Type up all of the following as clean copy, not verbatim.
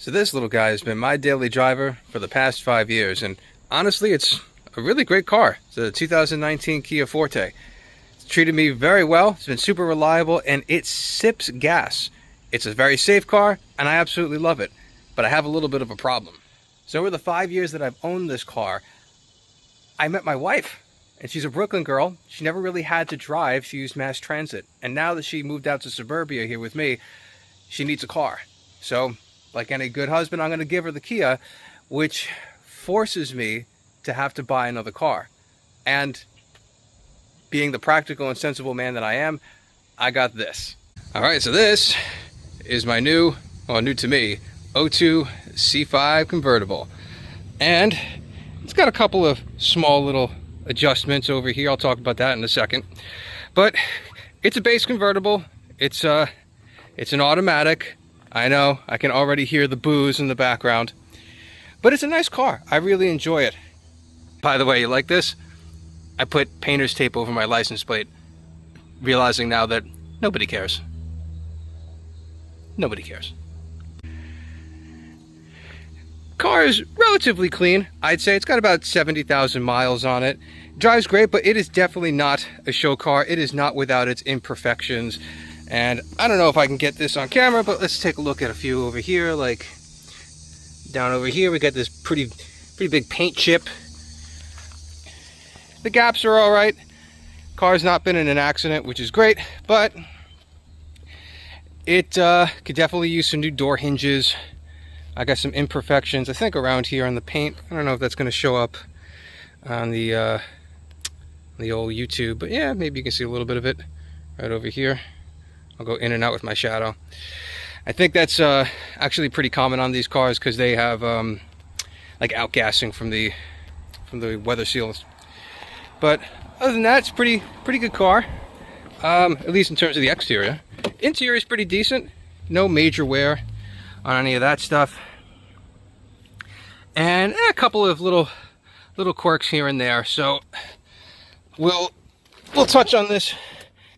So this little guy has been my daily driver for the past 5 years, and honestly, it's a really great car. It's a 2019 Kia Forte. It's treated me very well. It's been super reliable, and it sips gas. It's a very safe car, and I absolutely love it. But I have a little bit of a problem. So over the 5 years that I've owned this car, I met my wife, and she's a Brooklyn girl. She never really had to drive. She used mass transit. And now that she moved out to suburbia here with me, she needs a car. So, like any good husband, I'm going to give her the Kia, which forces me to have to buy another car. And being the practical and sensible man that I am, I got this. All right, so this is my new to me, 02 C5 convertible. And it's got a couple of small little adjustments over here. I'll talk about that in a second. But it's a base convertible. It's an automatic. I know, I can already hear the boos in the background. But it's a nice car. I really enjoy it. By the way, you like this? I put painter's tape over my license plate, realizing now that nobody cares. Nobody cares. Car is relatively clean. I'd say it's got about 70,000 miles on it. Drives great, but it is definitely not a show car. It is not without its imperfections. And I don't know if I can get this on camera, but let's take a look at a few over here. Like down over here, we got this pretty big paint chip. The gaps are all right. Car's not been in an accident, which is great, but it could definitely use some new door hinges. I got some imperfections, I think, around here on the paint. I don't know if that's going to show up on the old YouTube, but yeah, maybe you can see a little bit of it right over here. I'll go in and out with my shadow. I think that's actually pretty common on these cars because they have like outgassing from the weather seals. But other than that, it's pretty good car, at least in terms of the exterior. Interior is pretty decent. No major wear on any of that stuff. And a couple of little quirks here and there. So we'll touch on this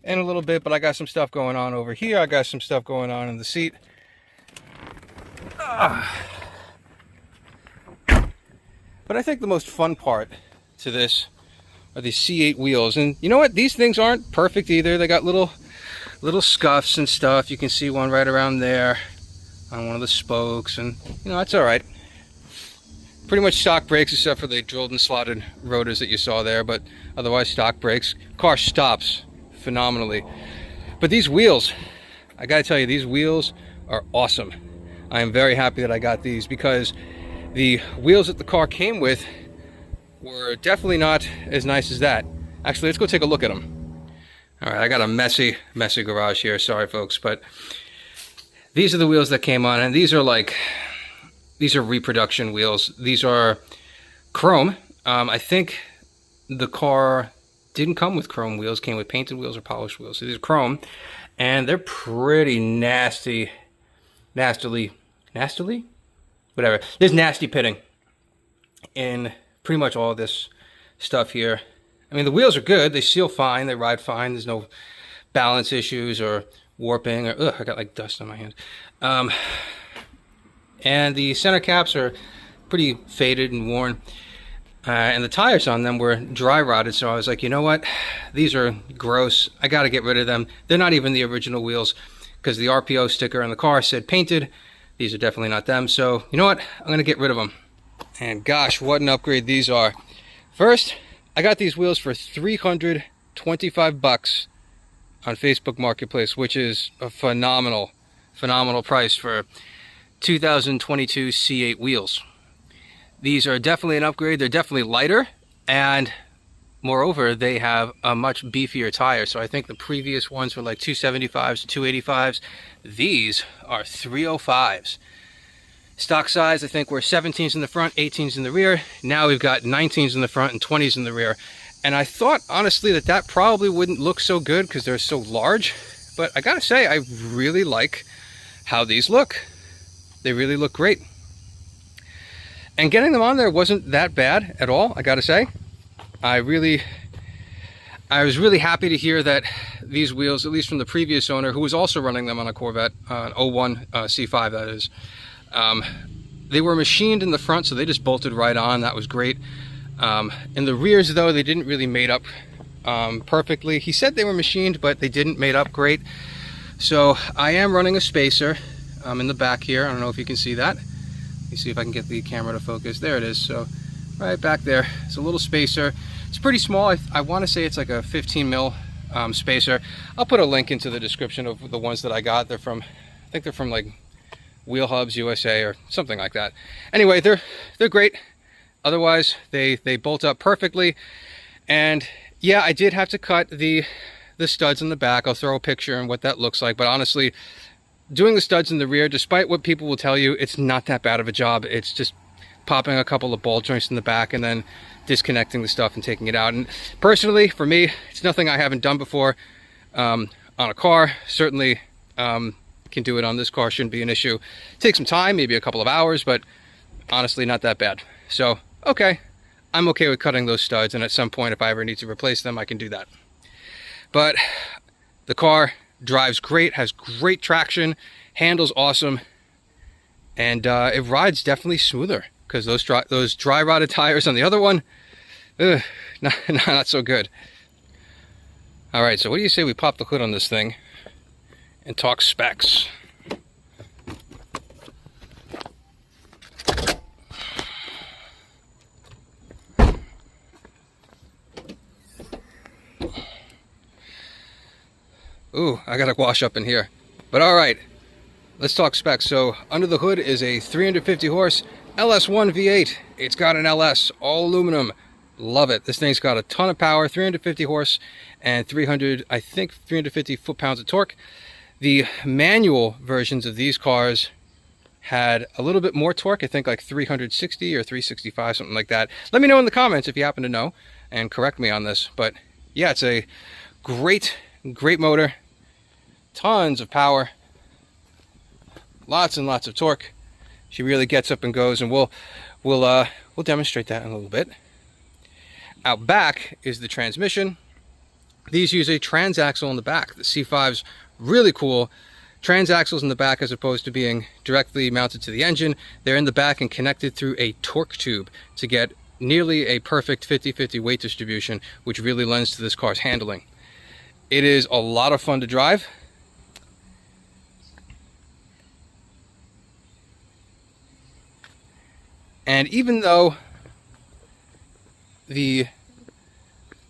in a little bit, but I got some stuff going on over here. I got some stuff going on in the seat. But I think the most fun part to this are these C8 wheels. And you know what? These things aren't perfect either. They got little scuffs and stuff. You can see one right around there on one of the spokes, and you know, that's all right. Pretty much stock brakes except for the drilled and slotted rotors that you saw there, but otherwise stock brakes. Car stops phenomenally. But these wheels, I gotta tell you, these wheels are awesome. I am very happy that I got these because the wheels that the car came with were definitely not as nice as that. Actually, let's go take a look at them. All right, I got a messy garage here. Sorry, folks, but these are the wheels that came on, and these are reproduction wheels. These are chrome. I think the car didn't come with chrome wheels, came with painted wheels or polished wheels. So these are chrome, and they're pretty nastily, whatever. There's nasty pitting in pretty much all this stuff here. I mean, the wheels are good. They seal fine. They ride fine. There's no balance issues or warping. Or ugh, I got like dust on my hands. And the center caps are pretty faded and worn. And the tires on them were dry rotted, so I was like, you know what? These are gross. I got to get rid of them. They're not even the original wheels because the RPO sticker on the car said painted. These are definitely not them. So, you know what? I'm going to get rid of them. And gosh, what an upgrade these are. First, I got these wheels for $325 on Facebook Marketplace, which is a phenomenal price for 2022 C8 wheels. These are definitely an upgrade. They're definitely lighter, and moreover, they have a much beefier tire. So I think the previous ones were like 275s to 285s. These are 305s. Stock size, I think, were 17s in the front, 18s in the rear. Now we've got 19s in the front and 20s in the rear. And I thought, honestly, that probably wouldn't look so good because they're so large. But I gotta say, I really like how these look. They really look great. And getting them on there wasn't that bad at all, I gotta say. I was really happy to hear that these wheels, at least from the previous owner, who was also running them on a Corvette, an 01 C5 that is, They were machined in the front, so they just bolted right on. That was great. In the rears, though, they didn't really mate up perfectly. He said they were machined, but they didn't mate up great. So I am running a spacer in the back here. I don't know if you can see that. Let me see if I can get the camera to focus. There it is. So right back there, it's a little spacer. It's pretty small. I want to say it's like a 15 mil spacer. I'll put a link into the description of the ones that I got. They're from, I think they're from like Wheel Hubs USA or something like that. Anyway, they're great. Otherwise, they bolt up perfectly. And yeah, I did have to cut the studs in the back. I'll throw a picture and what that looks like. But honestly, doing the studs in the rear, despite what people will tell you, it's not that bad of a job. It's just popping a couple of ball joints in the back and then disconnecting the stuff and taking it out. And personally, for me, it's nothing I haven't done before on a car. Certainly can do it on this car, shouldn't be an issue. Take some time, maybe a couple of hours, but honestly not that bad. So okay, I'm okay with cutting those studs, and at some point if I ever need to replace them, I can do that. But the car drives great, has great traction, handles awesome, and it rides definitely smoother, because those dry rotted tires on the other one, not so good. All right, so what do you say we pop the hood on this thing and talk specs? Ooh, I gotta wash up in here. But all right, let's talk specs. So under the hood is a 350 horse LS1 V8. It's got an LS, all aluminum. Love it. This thing's got a ton of power, 350 horse and 350 foot-pounds of torque. The manual versions of these cars had a little bit more torque, I think like 360 or 365, something like that. Let me know in the comments if you happen to know and correct me on this. But yeah, it's a great motor, tons of power, lots and lots of torque. She really gets up and goes, and we'll demonstrate that in a little bit. Out back is the transmission. These use a transaxle in the back. The C5's really cool. Transaxles in the back, as opposed to being directly mounted to the engine, they're in the back and connected through a torque tube to get nearly a perfect 50-50 weight distribution, which really lends to this car's handling. It is a lot of fun to drive. And even though the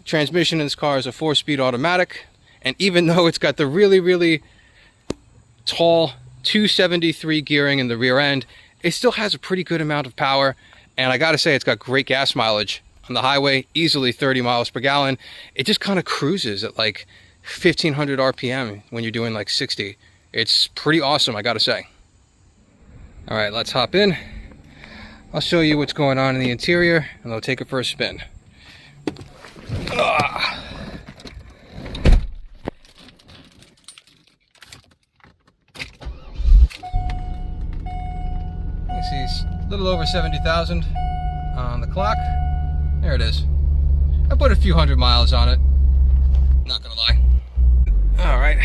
transmission in this car is a 4-speed automatic, and even though it's got the really tall 273 gearing in the rear end, it still has a pretty good amount of power. And I gotta say, it's got great gas mileage on the highway, easily 30 miles per gallon. It just kind of cruises at like 1500 RPM when you're doing like 60. It's pretty awesome, I gotta say. All right, let's hop in. I'll show you what's going on in the interior, and I'll take it for a spin. You see it's a little over 70,000 on the clock. There it is. I put a few hundred miles on it, not gonna lie. All right,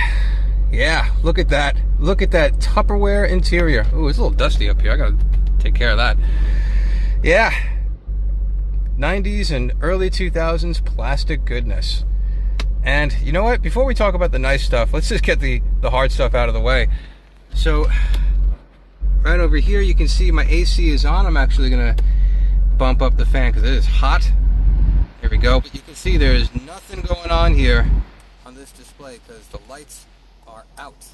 yeah, look at that. Look at that Tupperware interior. Ooh, it's a little dusty up here. I gotta take care of that. Yeah, 90s and early 2000s plastic goodness. And you know what, before we talk about the nice stuff, let's just get the hard stuff out of the way. So right over here you can see my AC is on. I'm actually gonna bump up the fan because it is hot. Here we go. But you can see there's nothing going on here on this display because the lights are out.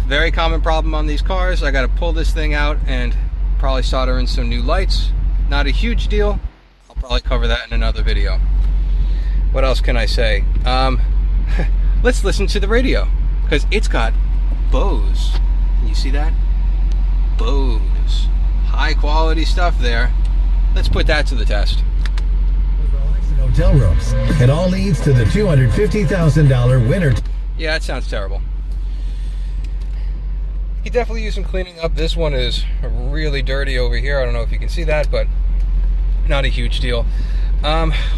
Very common problem on these cars. I got to pull this thing out and probably solder in some new lights. Not a huge deal. I'll probably cover that in another video. What else can I say? Let's listen to the radio, because it's got Bose. You see that? Bose. High quality stuff there. Let's put that to the test. Hotel rooms. It all leads to the $250,000 winner. Yeah, that sounds terrible. You could definitely use some cleaning up. This one is really dirty over here. I don't know if you can see that, but not a huge deal.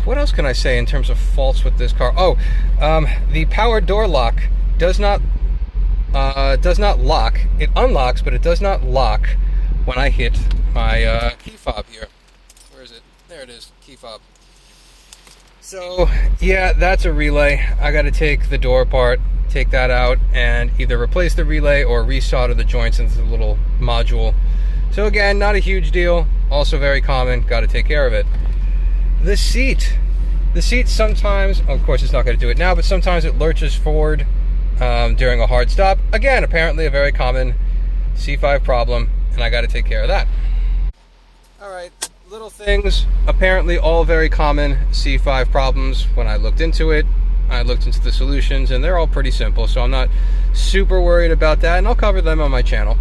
What else can I say in terms of faults with this car? The power door lock does not lock it unlocks, but it does not lock when I hit my key fob here. Where is it? There it is, key fob. So yeah, that's a relay. I got to take the door apart, take that out, and either replace the relay or resolder the joints into the little module. So again, not a huge deal, also very common, got to take care of it. The seat sometimes, of course it's not going to do it now, but sometimes it lurches forward during a hard stop. Again, apparently a very common C5 problem, and I got to take care of that. Alright, little things, apparently all very common C5 problems. When I looked into it, I looked into the solutions, and they're all pretty simple, so I'm not super worried about that, and I'll cover them on my channel.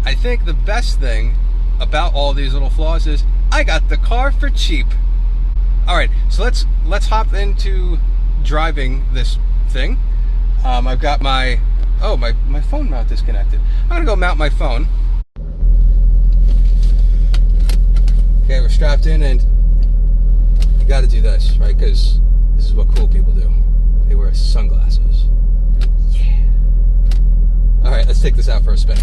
I think the best thing about all these little flaws is I got the car for cheap. Alright, so let's hop into driving this thing. I've got my phone mount disconnected. I'm gonna go mount my phone. Okay, we're strapped in, and you gotta do this, right? Because this is what cool people do. They wear sunglasses. Yeah. Alright, let's take this out for a spin.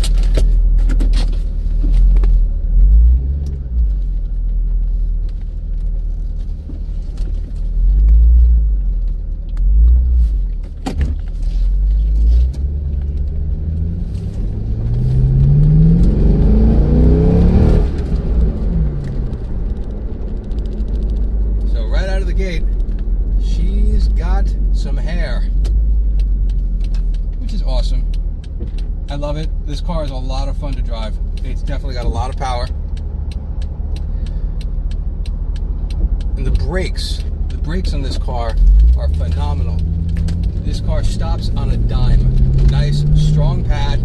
Gate, she's got some hair, which is awesome. I love it. This car is a lot of fun to drive. It's definitely got a lot of power. And the brakes on this car are phenomenal. This car stops on a dime. Nice, strong pad,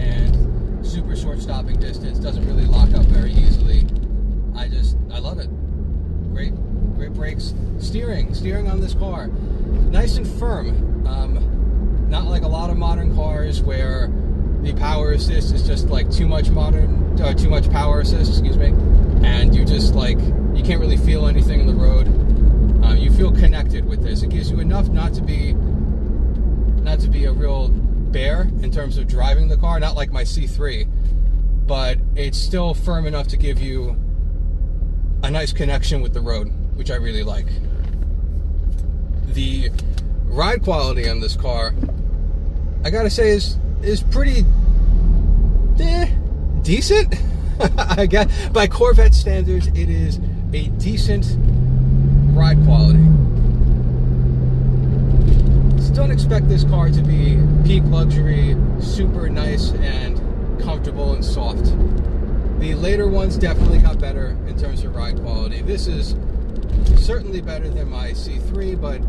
and super short stopping distance. Doesn't really lock up very easily. I love it. Great brakes. Steering on this car, nice and firm. Not like a lot of modern cars where the power assist is just like too much power assist, excuse me, and you just like, you can't really feel anything in the road. You feel connected with this. It gives you enough not to be a real bear in terms of driving the car, not like my C3, but it's still firm enough to give you a nice connection with the road, which I really like. The ride quality on this car, I gotta say, is pretty decent. I guess by Corvette standards, it is a decent ride quality. Just don't expect this car to be peak luxury, super nice and comfortable and soft. The later ones definitely got better in terms of ride quality. This is certainly better than my C3, but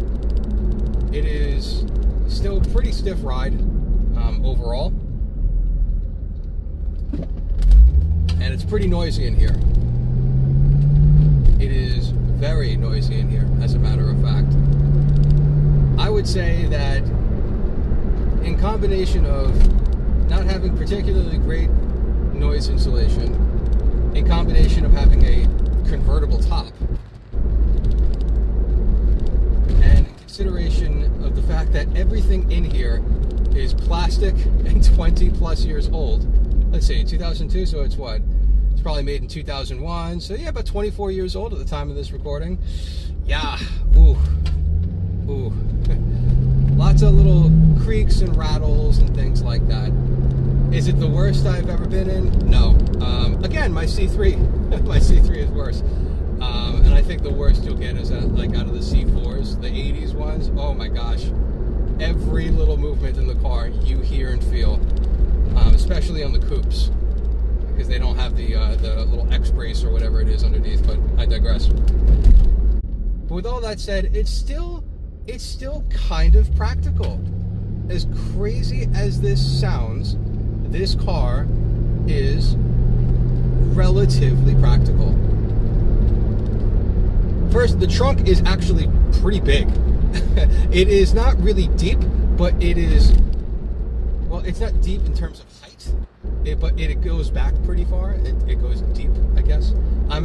it is still pretty stiff ride overall. And it's pretty noisy in here. It is very noisy in here, as a matter of fact. I would say that in combination of not having particularly great noise insulation, in combination of having a convertible top, and in consideration of the fact that everything in here is plastic and 20 plus years old. Let's see, 2002, so it's what? It's probably made in 2001, so yeah, about 24 years old at the time of this recording. Yeah, ooh. Lots of little creaks and rattles and things like that. Is it the worst I've ever been in? No. Again, my C3. My C3 is worse. And I think the worst you'll get is like out of the C4s, the 80s ones. Oh my gosh. Every little movement in the car you hear and feel, especially on the coupes, because they don't have the little X-brace or whatever it is underneath, but I digress. But with all that said, it's still kind of practical. As crazy as this sounds, this car is relatively practical. First, the trunk is actually pretty big. It is not really deep, but it is, well, it's not deep in terms of height, but it goes back pretty far. It goes deep, I guess. I'm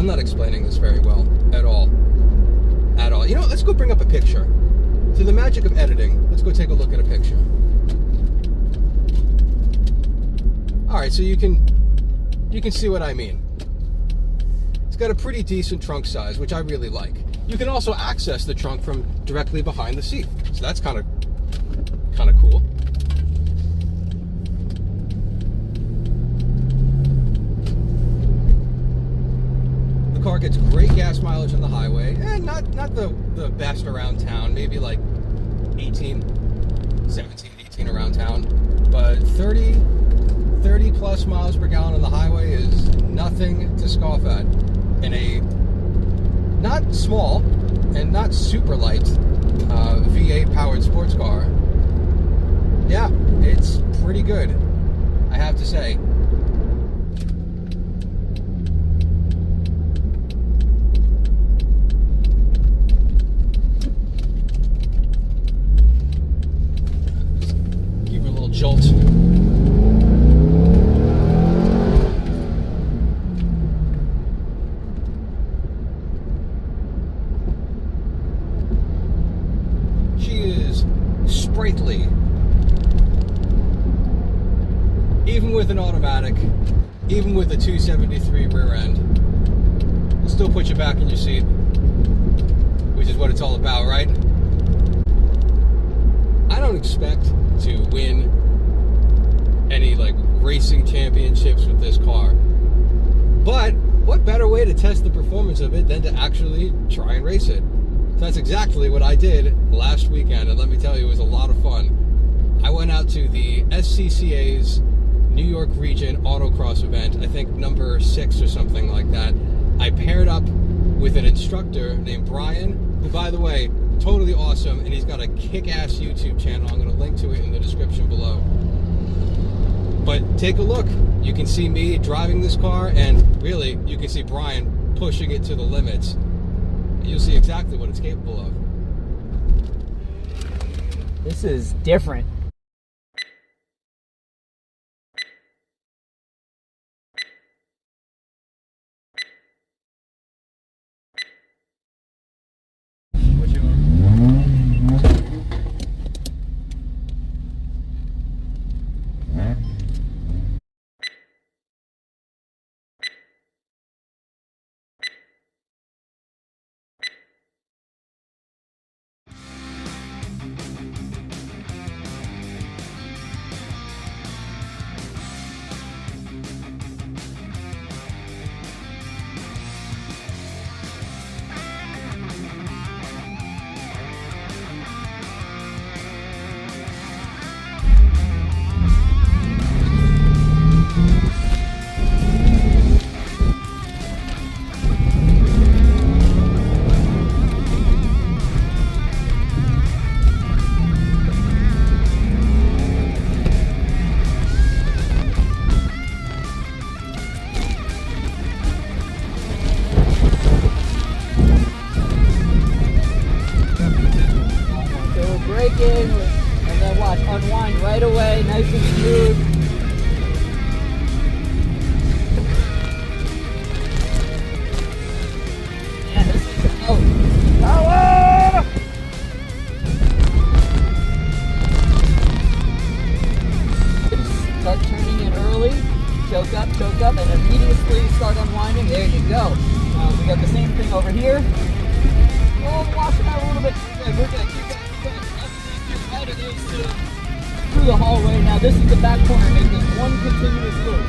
not explaining this very well at all. You know what, let's go bring up a picture. Through the magic of editing, let's go take a look at a picture. right, so you can see what I mean. It's got a pretty decent trunk size, which I really like. You can also access the trunk from directly behind the seat, so that's kind of cool. The car gets great gas mileage on the highway, and not the best around town, maybe like 17, 18 around town, but 30 plus miles per gallon on the highway is nothing to scoff at in a not small and not super light V8 powered sports car. Yeah, it's pretty good, I have to say. Give her a little jolt. Sprightly, even with an automatic, even with a 273 rear end. It'll still put you back in your seat, which is what it's all about, right? I don't expect to win any like racing championships with this car, but what better way to test the performance of it than to actually try and race it? So that's exactly what I did last weekend, and let me tell you, it was a lot of fun. I went out to the SCCA's New York Region Autocross event, I think number 6 or something like that. I paired up with an instructor named Bryan, who, by the way, totally awesome, and he's got a kick-ass YouTube channel. I'm going to link to it in the description below. But take a look. You can see me driving this car, and really, you can see Bryan pushing it to the limits. You'll see exactly what it's capable of. This is different. What you want? And then watch, unwind right away, nice and smooth. Yeah, this is power! Start turning it early, choke up, and immediately start unwinding. There you go. We got the same thing over here. Oh, wash it out a little bit. We're good. Keep going. Out of those two through the hallway. Now this is the back corner, making one continuous loop.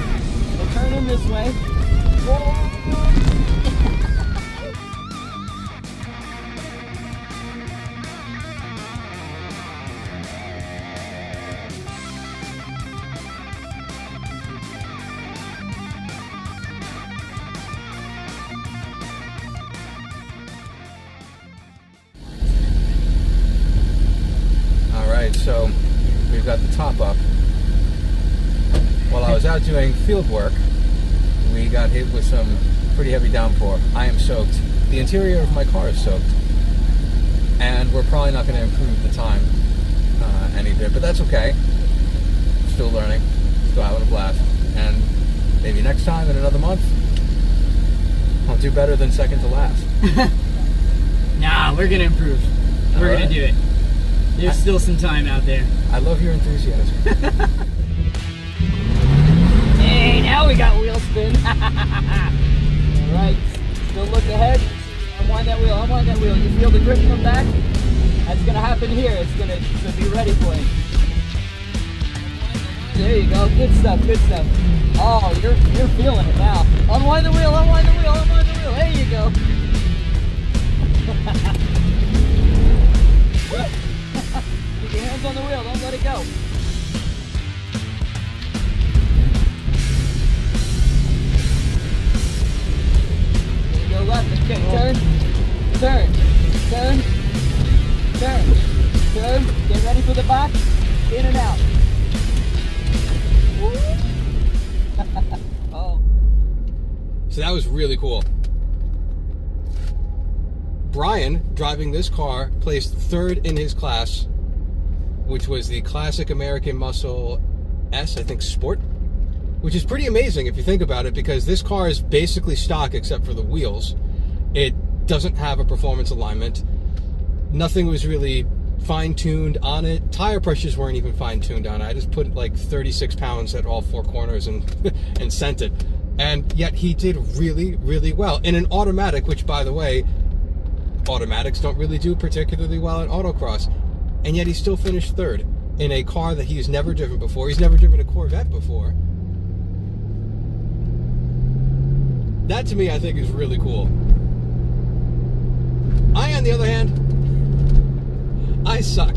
So turn in this way. So we've got the top up. While I was out doing field work, we got hit with some pretty heavy downpour. I am soaked. The interior of my car is soaked. And we're probably not going to improve the time any bit, but that's okay. Still learning, still having a blast. And maybe next time in another month, I'll do better than second to last. Nah, we're going to improve. We're going to do it. There's still some time out there. I love your enthusiasm. And Alright, still look ahead. Unwind that wheel, unwind that wheel. You feel the grip come back? That's gonna happen here. It's gonna be ready for you. There you go. Good stuff, good stuff. Oh, you're feeling it now. Unwind the wheel, unwind the wheel, unwind the wheel. There you go. Keep your hands on the wheel, don't let it go. There you go, left. Okay, turn, turn, turn, turn, turn. Get ready for the back. In and out. Oh. So that was really cool. Bryan, driving this car, placed third in his class, which was the Classic American Muscle S, I think, Sport, which is pretty amazing if you think about it, because this car is basically stock except for the wheels. It doesn't have a performance alignment. Nothing was really fine-tuned on it. Tire pressures weren't even fine-tuned on it. I just put like 36 pounds at all four corners and and sent it. And yet he did really, really well in an automatic, which, by the way, automatics don't really do particularly well at autocross. And yet he still finished third in a car that he's never driven before. He's never driven a Corvette before. That, to me, I think is really cool. I, on the other hand, I suck.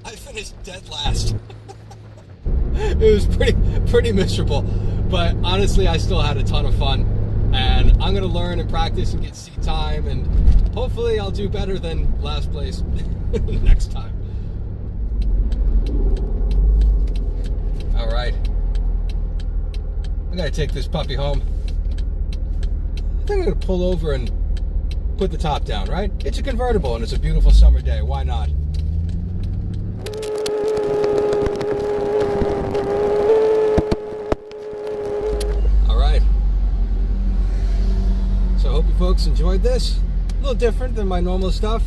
I finished dead last. It was pretty miserable, but honestly, I still had a ton of fun, and I'm gonna learn and practice and get seat time, and hopefully I'll do better than last place next time. All right, I gotta take this puppy home. I think I'm gonna pull over and put the top down, right? It's a convertible and it's a beautiful summer day. Why not? All right. So I hope you folks enjoyed this. A little different than my normal stuff.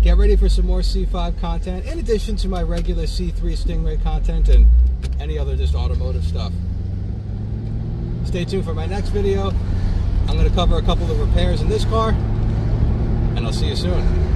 Get ready for some more C5 content in addition to my regular C3 Stingray content and any other just automotive stuff. Stay tuned for my next video. I'm going to cover a couple of repairs in this car, and I'll see you soon.